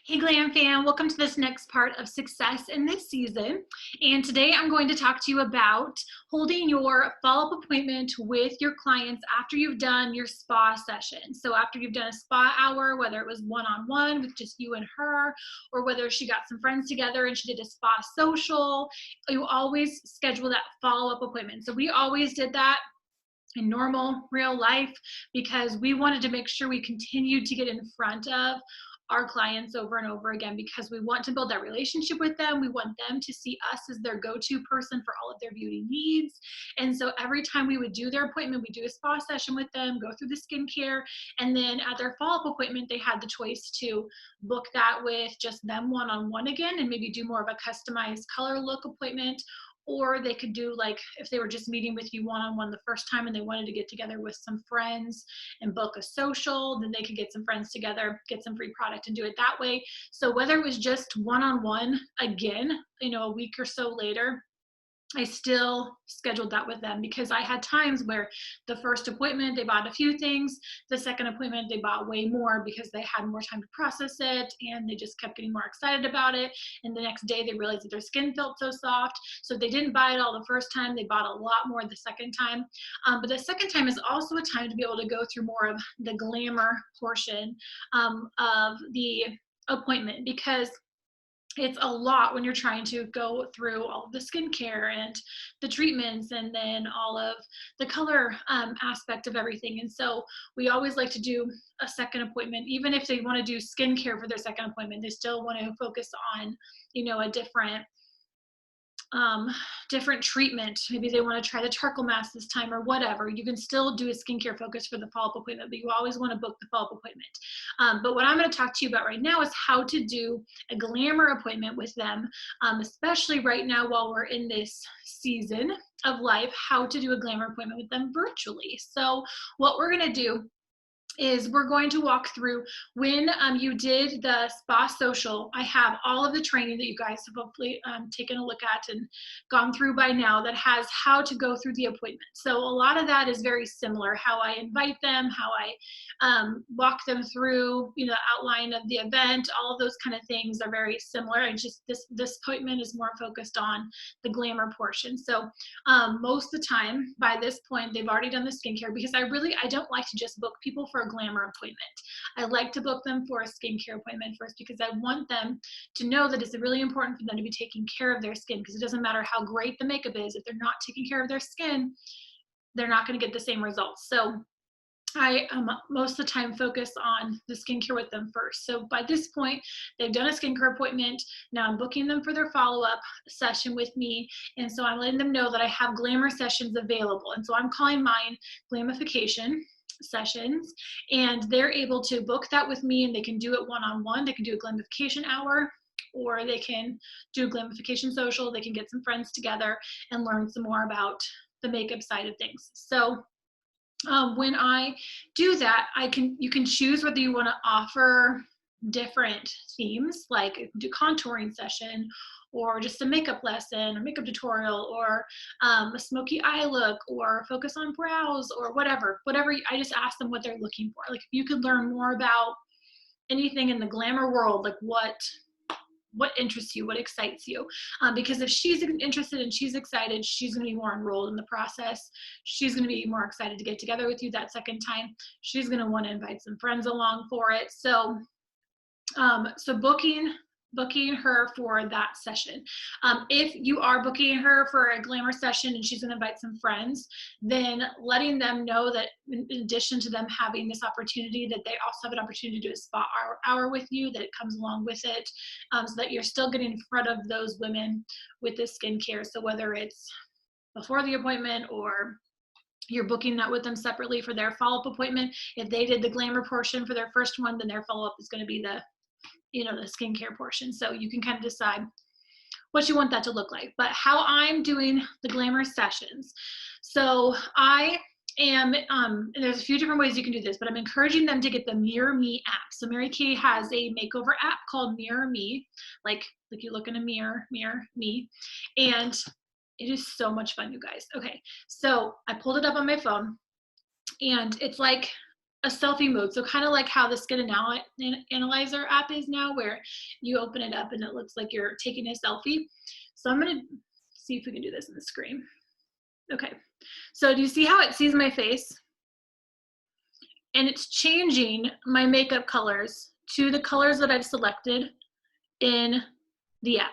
Hey Glam fam, welcome to this next part of success in this season. And today I'm going to talk to you about holding your follow-up appointment with your clients after you've done your spa session. So after you've done a spa hour, whether it was one-on-one with just you and her, or whether she got some friends together and she did a spa social, you always schedule that follow-up appointment. So we always did that in normal real life because we wanted to make sure we continued to get in front of our clients over and over again because we want to build that relationship with them. We want them to see us as their go-to person for all of their beauty needs. And so every time we would do their appointment, we do a spa session with them, go through the skincare, and then at their follow-up appointment, they had the choice to book that with just them one-on-one again and maybe do more of a customized color look appointment, or they could do like if they were just meeting with you one-on-one the first time and they wanted to get together with some friends and book a social, then they could get some friends together, get some free product and do it that way. So whether it was just one-on-one again, a week or so later, I still scheduled that with them because I had times where the first appointment they bought a few things, the second appointment they bought way more because they had more time to process it and they just kept getting more excited about it, and the next day they realized that their skin felt so soft, so they didn't buy it all the first time, they bought a lot more the second time. But the second time is also a time to be able to go through more of the glamour portion of the appointment, because it's a lot when you're trying to go through all of the skincare and the treatments and then all of the color aspect of everything. And so we always like to do a second appointment. Even if they want to do skincare for their second appointment, they still want to focus on, a different treatment. Maybe they want to try the charcoal mask this time or whatever. You can still do a skincare focus for the follow-up appointment, but you always want to book the follow-up appointment. But what I'm going to talk to you about right now is how to do a glamour appointment with them, especially right now while we're in this season of life, how to do a glamour appointment with them virtually. So what we're going to do is we're going to walk through when you did the spa social. I have all of the training that you guys have hopefully taken a look at and gone through by now that has how to go through the appointment. So a lot of that is very similar, how I invite them, how I walk them through, the outline of the event, all of those kind of things are very similar. And just this appointment is more focused on the glamour portion. So most of the time by this point, they've already done the skincare, because I don't like to just book people for a glamour appointment. I like to book them for a skincare appointment first, because I want them to know that it's really important for them to be taking care of their skin, because it doesn't matter how great the makeup is. If they're not taking care of their skin, they're not going to get the same results. So I most of the time focus on the skincare with them first. So by this point, they've done a skincare appointment. Now I'm booking them for their follow-up session with me. And so I'm letting them know that I have glamour sessions available. And so I'm calling mine Glamification sessions, and they're able to book that with me, and they can do it one-on-one. They can do a Glamification hour, or they can do a Glamification social. They can get some friends together and learn some more about the makeup side of things. So when I do that, you can choose whether you want to offer different themes, like do contouring session, or just a makeup lesson, or makeup tutorial, or a smoky eye look, or focus on brows, or whatever. I just ask them what they're looking for. Like if you could learn more about anything in the glamour world, like what interests you, what excites you. Because if she's interested and she's excited, she's going to be more enrolled in the process. She's going to be more excited to get together with you that second time. She's going to want to invite some friends along for it. So, booking her for that session. If you are booking her for a glamour session and she's going to invite some friends, then letting them know that in addition to them having this opportunity, that they also have an opportunity to do a spa hour with you, that it comes along with it, so that you're still getting in front of those women with this skincare. So whether it's before the appointment or you're booking that with them separately for their follow-up appointment, if they did the glamour portion for their first one, then their follow-up is going to be the skincare portion. So you can kind of decide what you want that to look like. But how I'm doing the glamour sessions. So I am, and there's a few different ways you can do this, but I'm encouraging them to get the Mirror Me app. So Mary Kay has a makeover app called Mirror Me, like you look in a mirror, me, and it is so much fun, you guys. Okay, so I pulled it up on my phone, and it's like a selfie mode. So kind of like how the Skin Analyzer app is now, where you open it up and it looks like you're taking a selfie. So I'm gonna see if we can do this in the screen. Okay, so do you see how it sees my face? And it's changing my makeup colors to the colors that I've selected in the app.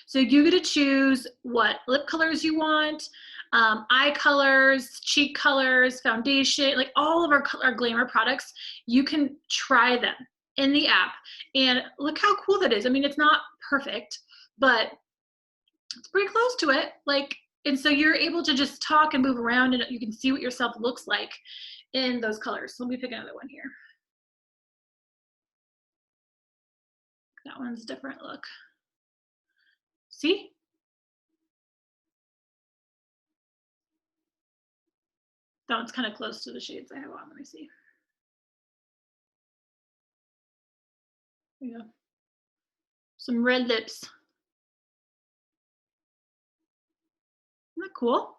So you get to choose what lip colors you want, eye colors, cheek colors, foundation, like all of our Glamour products. You can try them in the app, and look how cool that is. I mean, it's not perfect, but it's pretty close to it. Like, and so you're able to just talk and move around, and you can see what yourself looks like in those colors. So let me pick another one here. That one's a different look. See? That one's kind of close to the shades I have on. Let me see. There you go. Some red lips. Isn't that cool?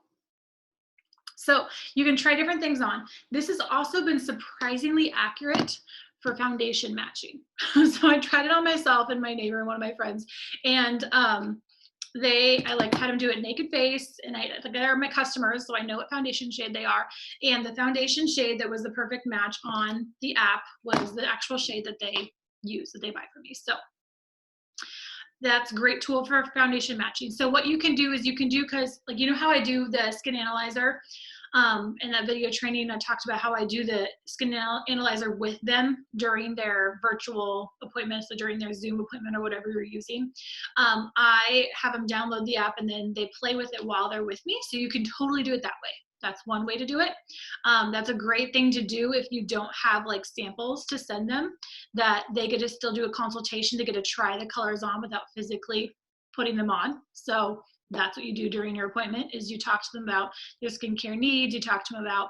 So you can try different things on. This has also been surprisingly accurate for foundation matching. So I tried it on myself and my neighbor and one of my friends, and I like had them do it naked face, and they're my customers, so I know what foundation shade they are. And the foundation shade that was the perfect match on the app was the actual shade that they use, that they buy from me. So that's a great tool for foundation matching. So what you can do is you can do, because like, you know how I do the Skin Analyzer, in that video training, I talked about how I do the Skin Analyzer with them during their virtual appointments, so during their Zoom appointment or whatever you're using. I have them download the app and then they play with it while they're with me. So you can totally do it that way. That's one way to do it. That's a great thing to do if you don't have like samples to send them, that they get to still do a consultation to get to try the colors on without physically putting them on. So that's what you do during your appointment, is you talk to them about their skincare needs, you talk to them about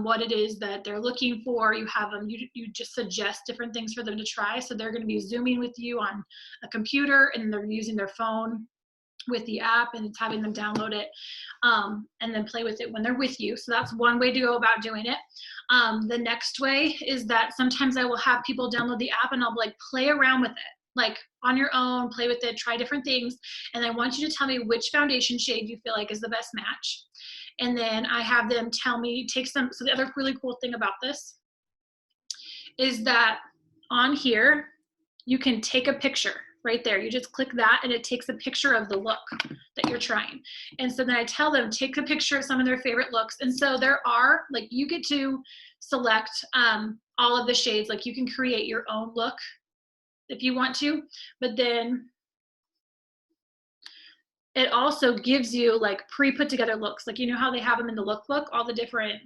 what it is that they're looking for, you have them, you just suggest different things for them to try. So they're going to be Zooming with you on a computer, and they're using their phone with the app, and it's having them download it and then play with it when they're with you. So that's one way to go about doing it. The next way is that sometimes I will have people download the app and I'll like play around with it, like on your own, play with it, try different things. And I want you to tell me which foundation shade you feel like is the best match. And then I have them tell me, take some, so the other really cool thing about this is that on here, you can take a picture right there. You just click that and it takes a picture of the look that you're trying. And so then I tell them, take a picture of some of their favorite looks. And so there are, like, you get to select all of the shades. Like, you can create your own look if you want to, but then it also gives you like pre-put together looks. Like, you know how they have them in the lookbook, all the different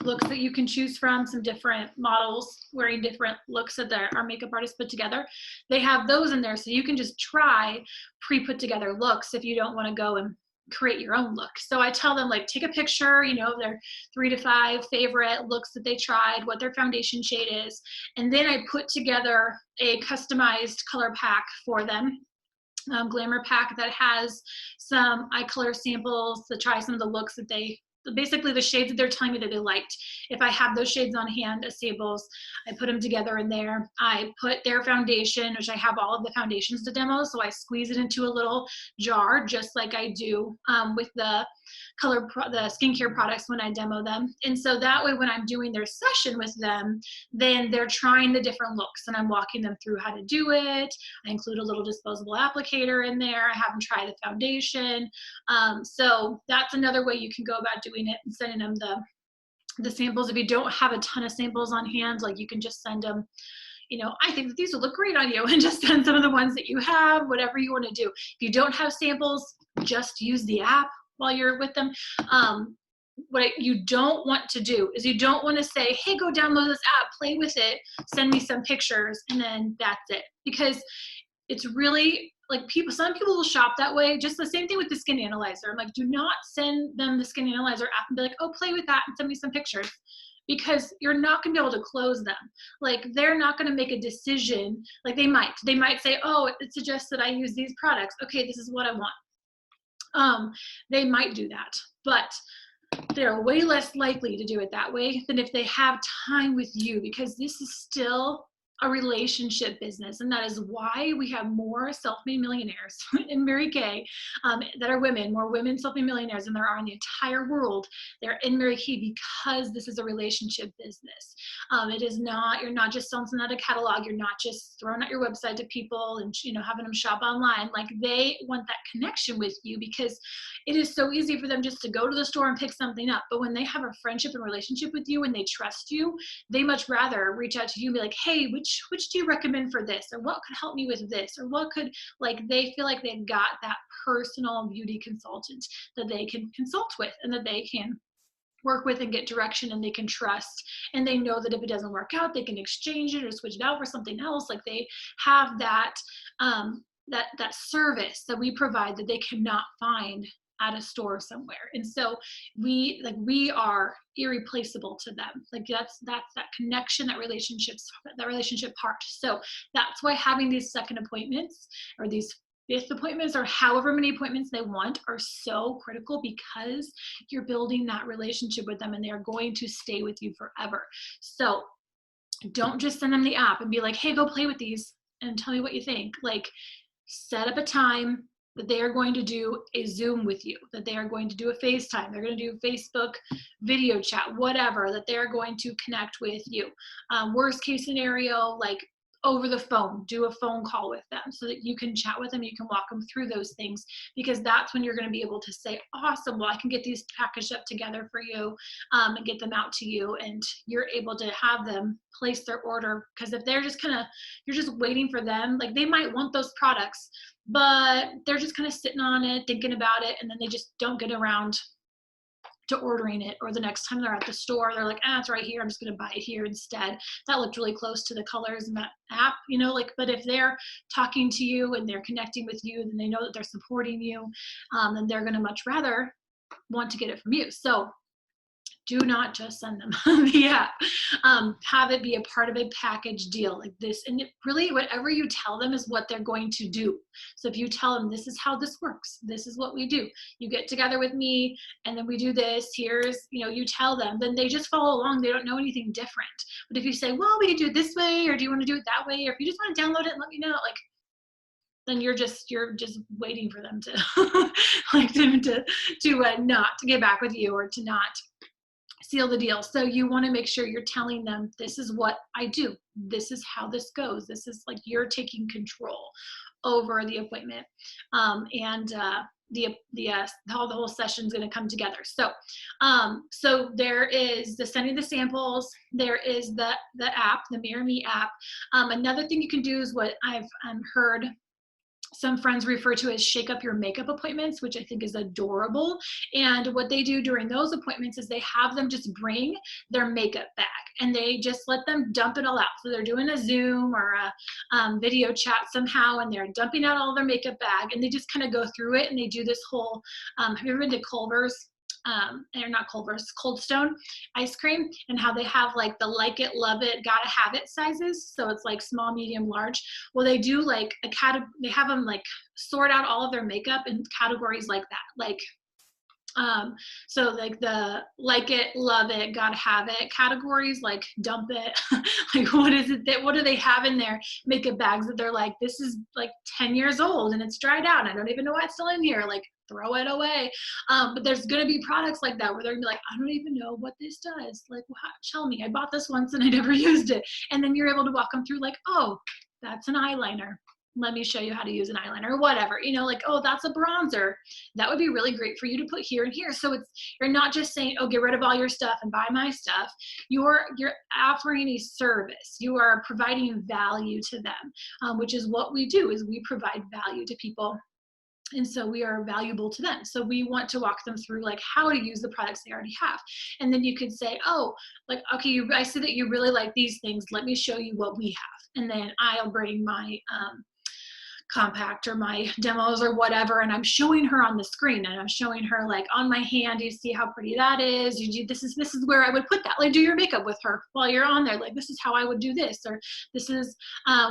looks that you can choose from, some different models wearing different looks that our makeup artists put together. They have those in there, so you can just try pre-put together looks if you don't want to go and create your own look. So I tell them, like, take a picture, you know, of their 3 to 5 favorite looks that they tried, what their foundation shade is, and then I put together a customized color pack for them. Glamour pack that has some eye color samples to try some of the looks that they, basically the shades that they're telling me that they liked. If I have those shades on hand as samples, I put them together in there. I put their foundation, which I have all of the foundations to demo, so I squeeze it into a little jar, just like I do with the the skincare products when I demo them. And so that way, when I'm doing their session with them, then they're trying the different looks and I'm walking them through how to do it. I include a little disposable applicator in there. I have them try the foundation. So that's another way you can go about doing it and sending them the samples. If you don't have a ton of samples on hand, like, you can just send them, you know, I think that these will look great on you, and just send some of the ones that you have, whatever you want to do. If you don't have samples, just use the app while you're with them. What you don't want to do is you don't want to say, hey, go download this app, play with it, send me some pictures, and then that's it. Because it's really, like, some people will shop that way. Just the same thing with the Skin Analyzer. I'm like, do not send them the Skin Analyzer app and be like, oh, play with that and send me some pictures. Because you're not going to be able to close them. Like, they're not going to make a decision. Like, they might say, oh, it suggests that I use these products. Okay, this is what I want. They might do that, but they're way less likely to do it that way than if they have time with you, because this is still a relationship business. And that is why we have more self-made millionaires in Mary Kay that are women, more women self-made millionaires than there are in the entire world. They're in Mary Kay because this is a relationship business. It is not, you're not just selling something out of a catalog. You're not just throwing out your website to people and, you know, having them shop online. Like, they want that connection with you because it is so easy for them just to go to the store and pick something up. But when they have a friendship and relationship with you and they trust you, they much rather reach out to you and be like, hey, which do you recommend for this? Or what could help me with this? Or what could, like, they feel like they've got that personal beauty consultant that they can consult with and that they can work with and get direction and they can trust. And they know that if it doesn't work out, they can exchange it or switch it out for something else. Like, they have that, that service that we provide that they cannot find at a store somewhere. And so we are irreplaceable to them. Like, that's that connection, that relationship part. So that's why having these second appointments or these fifth appointments or however many appointments they want are so critical, because you're building that relationship with them and they're going to stay with you forever. So don't just send them the app and be like, hey, go play with these and tell me what you think. Like, set up a time that they are going to do a Zoom with you, that they are going to do a FaceTime, they're going to do Facebook video chat, whatever, that they're going to connect with you. Worst case scenario, like, over the phone, do a phone call with them so that you can chat with them, you can walk them through those things, because that's when you're going to be able to say, awesome, well, I can get these packaged up together for you and get them out to you, and you're able to have them place their order. Because if they're just you're just waiting for them, like, they might want those products, but they're just kind of sitting on it, thinking about it, and then they just don't get around to ordering it. Or the next time they're at the store, they're like, it's right here, I'm just going to buy it here instead. That looked really close to the colors in that app, you know, like, but if they're talking to you and they're connecting with you, then they know that they're supporting you, and they're going to much rather want to get it from you. So do not just send them the app. Have it be a part of a package deal like this. And it really, whatever you tell them is what they're going to do. So if you tell them, this is how this works, this is what we do, you get together with me and then we do this, here's, you know, you tell them, then they just follow along. They don't know anything different. But if you say, well, we can do it this way, or do you want to do it that way? Or if you just want to download it and let me know, like, then you're just waiting for them to like to not to get back with you or to not seal the deal. So you want to make sure you're telling them, this is what I do, this is how this goes, this is, like, you're taking control over the appointment, and how the whole session is going to come together. So so there is the sending the samples, there is the app, the Mirror Me app. Another thing you can do is what I've heard some friends refer to as shake up your makeup appointments, which I think is adorable. And what they do during those appointments is they have them just bring their makeup bag and they just let them dump it all out. So they're doing a Zoom or a video chat somehow, and they're dumping out all their makeup bag, and they just kind of go through it, and they do this whole, have you ever been to Culver's? Or not Culver's, Cold Stone ice cream, and how they have like the like it, love it, gotta have it sizes. So it's like small, medium, large. Well, they do like they have them like sort out all of their makeup in categories like that. Like, so like the like it, love it, gotta have it categories, like dump it, like what is it that, what do they have in their makeup bags that they're like, this is like 10 years old and it's dried out and I don't even know why it's still in here, like throw it away. But there's gonna be products like that where they're gonna be like, I don't even know what this does, like, tell me, I bought this once and I never used it. And then you're able to walk them through like, oh, that's an eyeliner, let me show you how to use an eyeliner, or whatever, you know, like, oh, that's a bronzer, that would be really great for you to put here and here. So it's, you're not just saying, oh, get rid of all your stuff and buy my stuff. You're offering a service. You are providing value to them, which is what we do, is we provide value to people. And so we are valuable to them. So we want to walk them through like how to use the products they already have. And then you could say, oh, like, okay, I see that you really like these things. Let me show you what we have. And then I'll bring my compact or my demos or whatever, and I'm showing her on the screen, and I'm showing her like on my hand, you see how pretty that is, you do, this is where I would put that, like do your makeup with her while you're on there, like this is how I would do this, or this is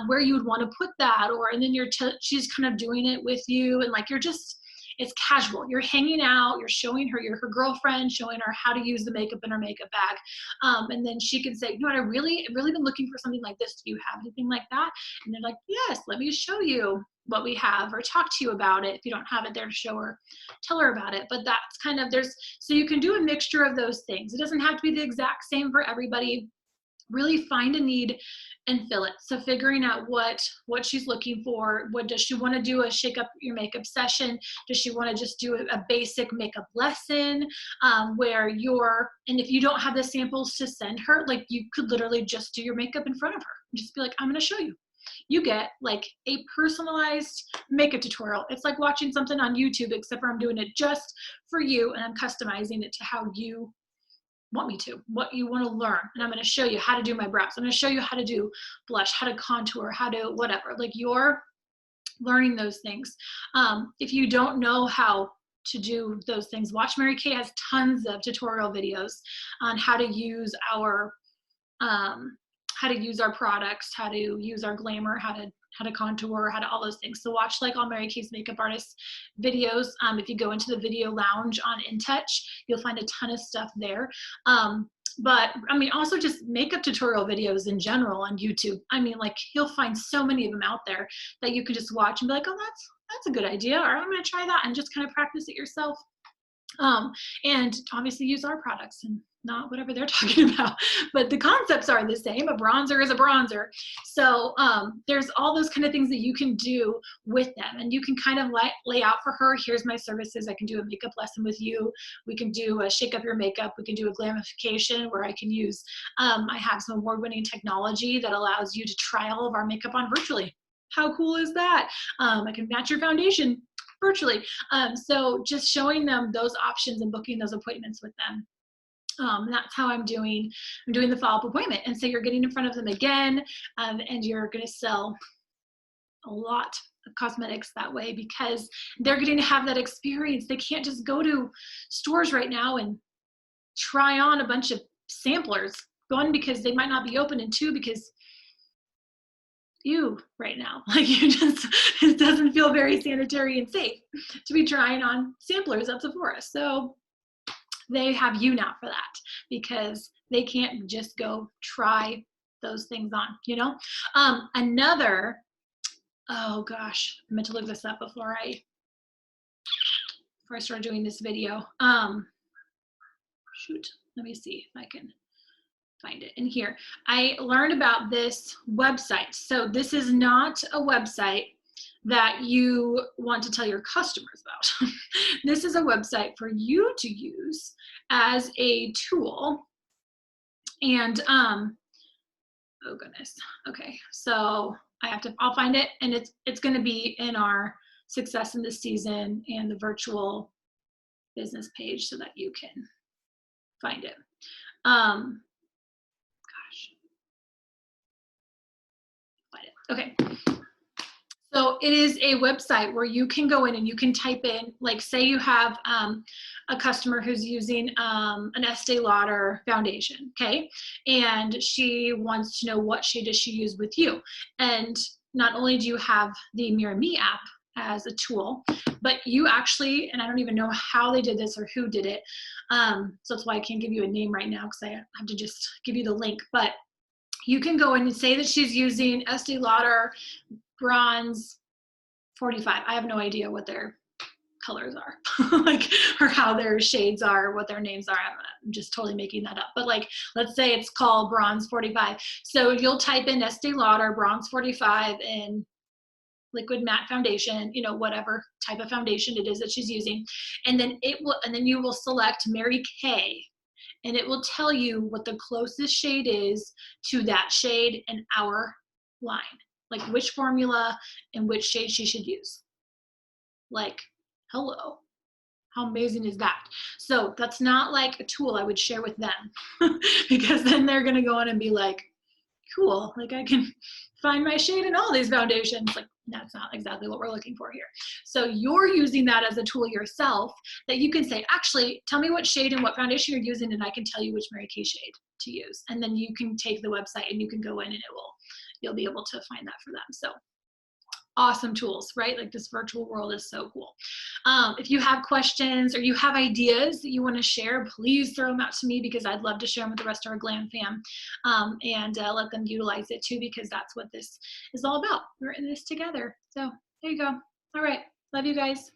where you would want to put that, or, and then she's kind of doing it with you, and like you're just, It's casual. You're hanging out, you're showing her, you're her girlfriend, showing her how to use the makeup in her makeup bag. And then she can say, you know what, I've really been looking for something like this. Do you have anything like that? And they're like, yes, let me show you what we have, or talk to you about it. If you don't have it there to show her, tell her about it. But that's kind of, so you can do a mixture of those things. It doesn't have to be the exact same for everybody. Really find a need and fill it. So figuring out what she's looking for. What does she want to do? A shake up your makeup session? Does she want to just do a basic makeup lesson where and if you don't have the samples to send her, like you could literally just do your makeup in front of her. Just be like, I'm going to show you. You get like a personalized makeup tutorial. It's like watching something on YouTube, except for I'm doing it just for you and I'm customizing it to how you want me to, what you want to learn. And I'm going to show you how to do my brows. I'm going to show you how to do blush, how to contour, how to whatever. Like you're learning those things. If you don't know how to do those things, watch Mary Kay has tons of tutorial videos on how to use our products, how to use our glamour, how to contour, how to all those things. So watch like all Mary Kay's makeup artist videos. If you go into the video lounge on InTouch, you'll find a ton of stuff there. But I mean, also just makeup tutorial videos in general on YouTube. I mean, like you'll find so many of them out there that you can just watch and be like, oh, that's a good idea. Or I'm going to try that, and just kind of practice it yourself. And obviously use our products and not whatever they're talking about, but the concepts are the same. A bronzer is a bronzer. So there's all those kind of things that you can do with them, and you can kind of lay out for her, here's my services. I can do a makeup lesson with you. We can do a shake up your makeup. We can do a glamification where I can use, I have some award-winning technology that allows you to try all of our makeup on virtually. How cool is that? I can match your foundation virtually. So just showing them those options and booking those appointments with them. That's how I'm doing the follow-up appointment. And so you're getting in front of them again, and you're going to sell a lot of cosmetics that way, because they're getting to have that experience. They can't just go to stores right now and try on a bunch of samplers. One, because they might not be open, and two, because you right now, like it doesn't feel very sanitary and safe to be trying on samplers at Sephora. So they have you now for that, because they can't just go try those things on, you know? Oh gosh, I meant to look this up before I started doing this video. Shoot, let me see if I can find it in here. I learned about this website. So this is not a website that you want to tell your customers about. This is a website for you to use as a tool. And oh goodness. Okay, so I'll find it, and it's going to be in our Success in this Season and the virtual business page so that you can find it. Okay. So it is a website where you can go in and you can type in, like say you have a customer who's using an Estee Lauder foundation, okay? And she wants to know what shade does she use with you. And not only do you have the Mirror Me app as a tool, but you actually, and I don't even know how they did this or who did it, so that's why I can't give you a name right now, because I have to just give you the link, but you can go in and say that she's using Estee Lauder Bronze 45. I have no idea what their colors are, like, or how their shades are, what their names are. I'm just totally making that up. But like, let's say it's called Bronze 45. So you'll type in Estee Lauder Bronze 45 in liquid matte foundation, you know, whatever type of foundation it is that she's using. And then you will select Mary Kay, and it will tell you what the closest shade is to that shade in our line, like which formula and which shade she should use. Like, hello, how amazing is that? So that's not like a tool I would share with them, because then they're gonna go on and be like, cool, like I can find my shade in all these foundations. Like, that's not exactly what we're looking for here. So you're using that as a tool yourself, that you can say, actually, tell me what shade and what foundation you're using, and I can tell you which Mary Kay shade to use. And then you can take the website and you can go in, and you'll be able to find that for them. So awesome tools, right? Like this virtual world is so cool. If you have questions or you have ideas that you want to share, please throw them out to me because I'd love to share them with the rest of our Glam fam, and let them utilize it too, because that's what this is all about. We're in this together. So there you go. All right. Love you guys.